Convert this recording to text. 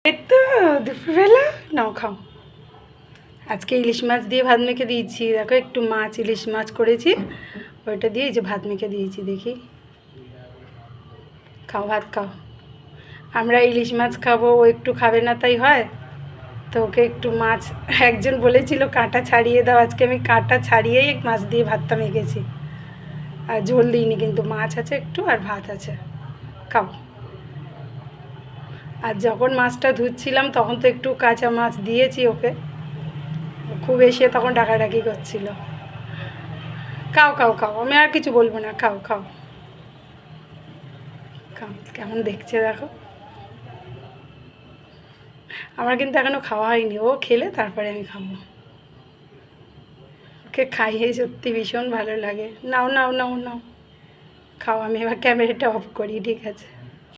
এই তো দুপুরবেলা নাও খাও। আজকে ইলিশ মাছ দিয়ে ভাত মেখে দিয়েছি। দেখো একটু মাছ ইলিশ মাছ করেছি, ওইটা দিয়ে এই যে ভাত মেখে দিয়েছি। দেখি খাও, ভাত খাও। আমরা ইলিশ মাছ খাবো, ও একটু খাবে না তাই হয়। তো ওকে একটু মাছ, একজন বলেছিল কাঁটা ছাড়িয়ে দাও, আজকে আমি কাঁটা ছাড়িয়েই মাছ দিয়ে ভাতটা মেখেছি। আর ঝোল দিইনি, কিন্তু মাছ আছে একটু আর ভাত আছে। খাও। আর যখন মাছটা ধুচ্ছিলাম তখন তো একটু কাঁচা মাছ দিয়েছি ওকে, খুব এসে তখন ডাকাডাকি করছিল। খাও খাও খাও, আমি আর কিছু বলবো না, খাও খাও খাও। কেমন দেখছে দেখো। আমার কিন্তু এখনও খাওয়া হয়নি, ও খেলে তারপরে আমি খাবো। ওকে খাইয়ে সত্যি ভীষণ ভালো লাগে। নাও নাও নাও নাও খাও। আমি এবার ক্যামেরাটা অফ করি, ঠিক আছে।